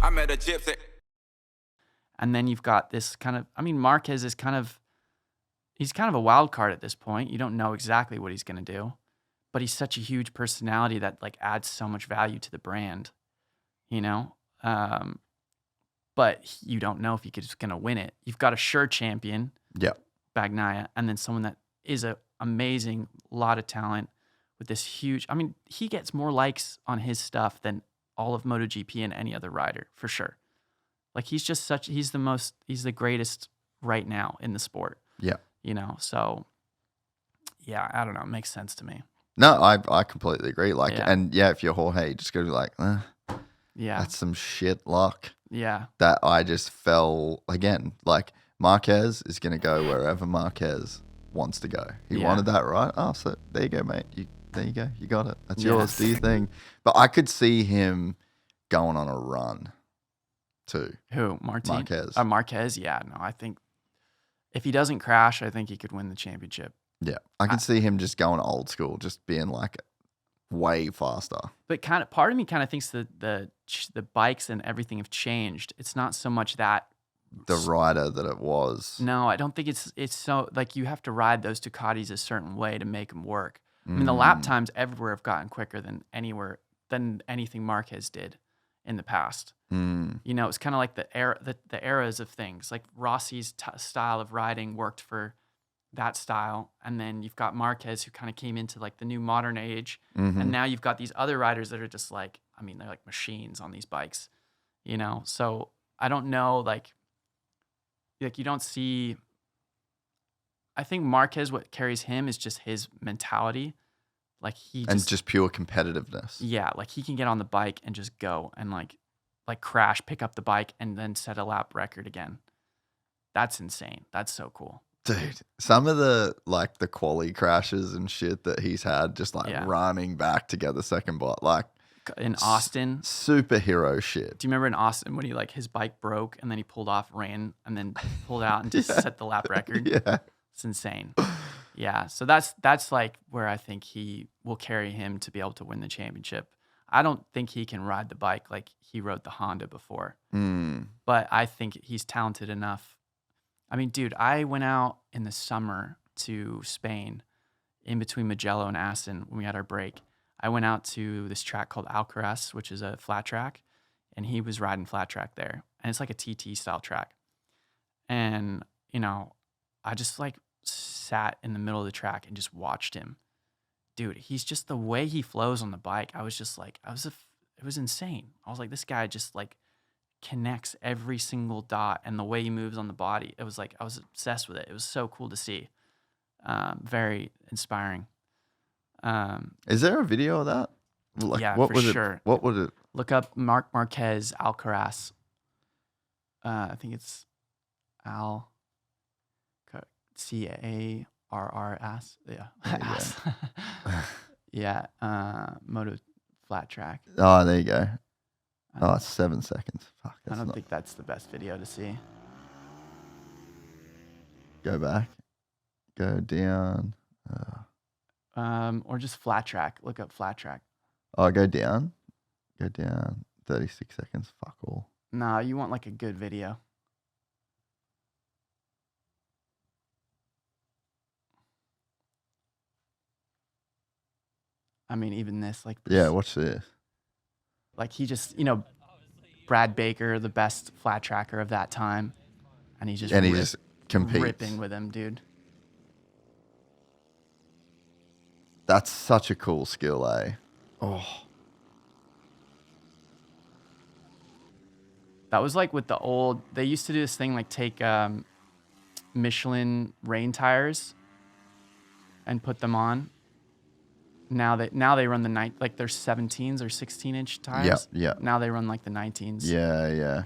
I met a gypsy. And then you've got this kind of, Marquez is he's kind of a wild card at this point. You don't know exactly what he's going to do, but he's such a huge personality that like adds so much value to the brand, you know? But you don't know if he's going to win it. You've got a sure champion, Bagnaia, and then someone that is an amazing, lot of talent with this huge, he gets more likes on his stuff than all of MotoGP and any other rider, for sure. Like he's the greatest right now in the sport. Yeah. You know, so yeah, I don't know. It makes sense to me. No, I completely agree. Like, and if you're Jorge, you just go like, that's some shit luck. Yeah. That I just fell again. Like Marquez is going to go wherever Marquez wants to go. He wanted that, right? Oh, so there you go, mate. There you go. You got it. That's yours. Do your thing. But I could see him going on a run too. Who? Martín? Marquez. Marquez, yeah. No, I think if he doesn't crash, I think he could win the championship. Yeah. I can see him just going old school, just being like way faster. But part of me kind of thinks that the bikes and everything have changed. It's not so much that the rider that it was. No, I don't think it's so like you have to ride those Ducatis a certain way to make them work. I mean, the lap times everywhere have gotten quicker than anything Marquez did in the past. You know, it's kind of like the eras of things. Like Rossi's style of riding worked for that style, and then you've got Marquez who kind of came into like the new modern age, and now you've got these other riders that are just like, they're like machines on these bikes, you know. So I don't know, like you don't see. I think Marquez, what carries him is just his mentality. Like just pure competitiveness. Yeah, like he can get on the bike and just go and like crash, pick up the bike, and then set a lap record again. That's insane. That's so cool. Dude, some of the quali crashes and shit that he's had, just running back to get the second bot, like in Austin, superhero shit. Do you remember in Austin when he his bike broke and then he pulled off, ran, and then pulled out and just set the lap record? Yeah, it's insane. Yeah, so that's like where I think he will carry him to be able to win the championship. I don't think he can ride the bike like he rode the Honda before, but I think he's talented enough. I mean, dude, I went out in the summer to Spain in between Mugello and Assen when we had our break. I went out to this track called Alcaraz, which is a flat track, and he was riding flat track there. And it's like a TT style track. And, you know, I just sat in the middle of the track and just watched him. Dude, he's just the way he flows on the bike. I was just like, it was insane. I was like, this guy just connects every single dot, and the way he moves on the body. It was I was obsessed with it. It was so cool to see. Very inspiring. Is there a video of that? Yeah, for sure. What would it? Look up Marc Marquez Alcaraz. I think it's CARRS. Yeah. Yeah. Moto flat track. Oh, there you go. Oh, it's 7 seconds. Fuck, I don't think that's the best video to see. Go back. Go down. Or just flat track. Look up flat track. Oh, go down. Go down. 36 seconds. Fuck all. No, you want a good video. I mean, even this, Yeah, watch this. He just, Brad Baker, the best flat tracker of that time, and he just competes, ripping with him, dude. That's such a cool skill, eh? Oh, that was with the old. They used to do this thing take Michelin rain tires and put them on. Now they run the there's 17s or 16-inch tires. Yeah. Now they run the 19s. Yeah.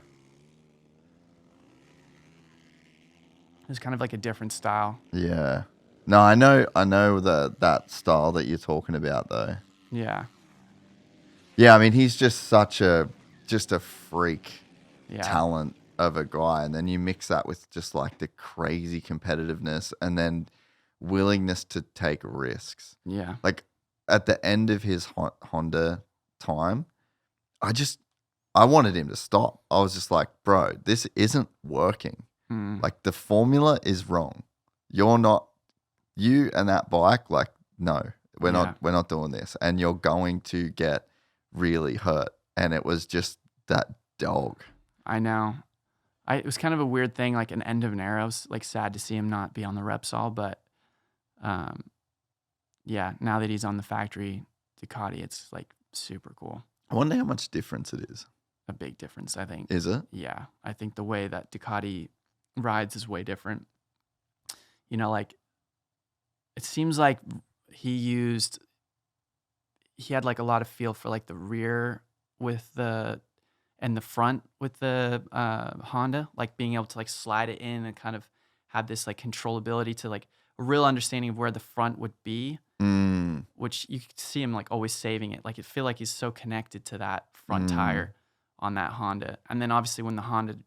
It's kind of a different style. Yeah. No, I know that style that you're talking about though. Yeah. Yeah, I mean he's just such a freak talent of a guy, and then you mix that with just the crazy competitiveness and then willingness to take risks. Yeah. At the end of his Honda time, I wanted him to stop. I was just like, bro, this isn't working. Like the formula is wrong. You're not, you and that bike, like, no, we're not doing this. And you're going to get really hurt. And it was just that dog. I know. It was kind of a weird thing, like an end of an era. I was like sad to see him not be on the Repsol, but yeah, now that he's on the factory Ducati, it's like super cool. I wonder how much difference it is. A big difference, I think. Is it? Yeah. I think the way that Ducati rides is way different. You know, like it seems like he had like a lot of feel for like the rear and the front with the Honda, like being able to like slide it in and kind of have this like controllability to like a real understanding of where the front would be, which you could see him like always saving it. Like it feel like he's so connected to that front tire on that Honda. And then obviously when the Honda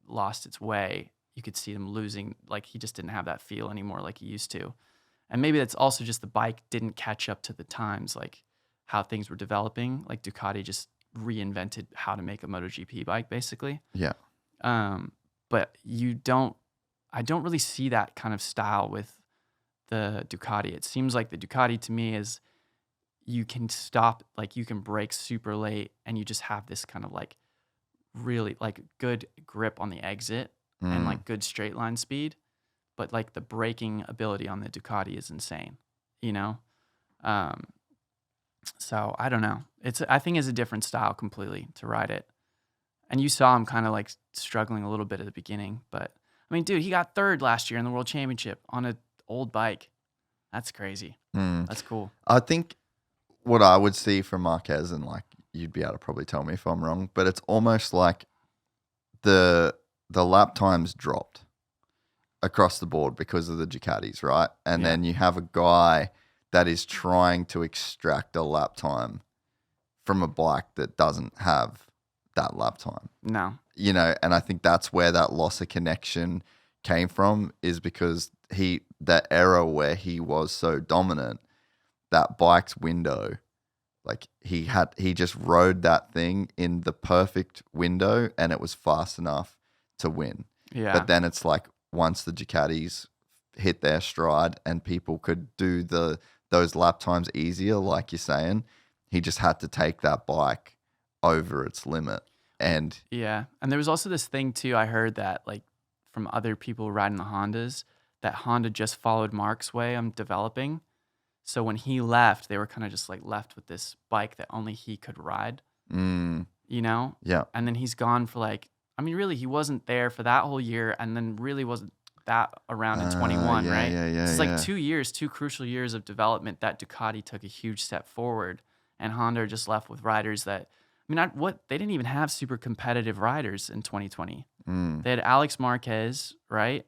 lost its way, you could see him losing, like he just didn't have that feel anymore like he used to. And maybe that's also just the bike didn't catch up to the times, like how things were developing. Like Ducati just reinvented how to make a MotoGP bike, basically. Yeah. But I don't really see that kind of style with the Ducati. It seems like the Ducati to me is you can stop, like you can brake super late and you just have this kind of like really like good grip on the exit and like good straight line speed. But like the braking ability on the Ducati is insane, you know? So I don't know. I think it's a different style completely to ride it. And you saw him kind of like struggling a little bit at the beginning, but I mean, dude, he got third last year in the World Championship on an old bike. That's crazy. That's cool. I think what I would see from Marquez, and like you'd be able to probably tell me if I'm wrong, but it's almost like the lap times dropped across the board because of the Ducatis, right? And then you have a guy that is trying to extract a lap time from a bike that doesn't have that lap time. No. You know, and I think that's where that loss of connection came from, is because that era where he was so dominant, that bike's window, like he just rode that thing in the perfect window and it was fast enough to win. Yeah. But then it's like once the Ducatis hit their stride and people could do those lap times easier, like you're saying, he just had to take that bike over its limit. And yeah. And there was also this thing too, I heard that like from other people riding the Hondas, that Honda just followed Marc's way on developing. So when he left, they were kind of just like left with this bike that only he could ride, you know? Yeah. And then he's gone for like, I mean, really, he wasn't there for that whole year and then really wasn't that around in 21, right? Yeah. It's like 2 years, 2 crucial years of development that Ducati took a huge step forward, and Honda are just left with riders that, I mean, they didn't even have super competitive riders in 2020. They had Alex Marquez, right?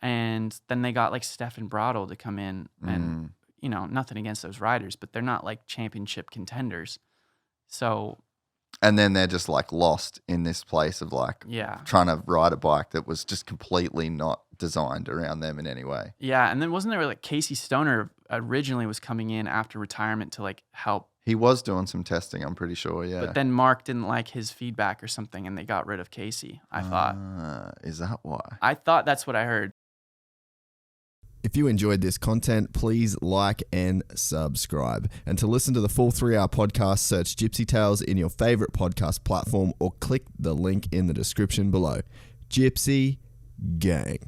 And then they got like Stefan Bradl to come in, and you know, nothing against those riders, but they're not like championship contenders. So, and then they're just like lost in this place of like trying to ride a bike that was just completely not designed around them in any way. Yeah, and then wasn't there like Casey Stoner originally was coming in after retirement to like help? He was doing some testing, I'm pretty sure, yeah. But then Marc didn't like his feedback or something, and they got rid of Casey, I thought. Is that why? I thought that's what I heard. If you enjoyed this content, please like and subscribe. And to listen to the full 3-hour podcast, search Gypsy Tales in your favorite podcast platform or click the link in the description below. Gypsy Gang.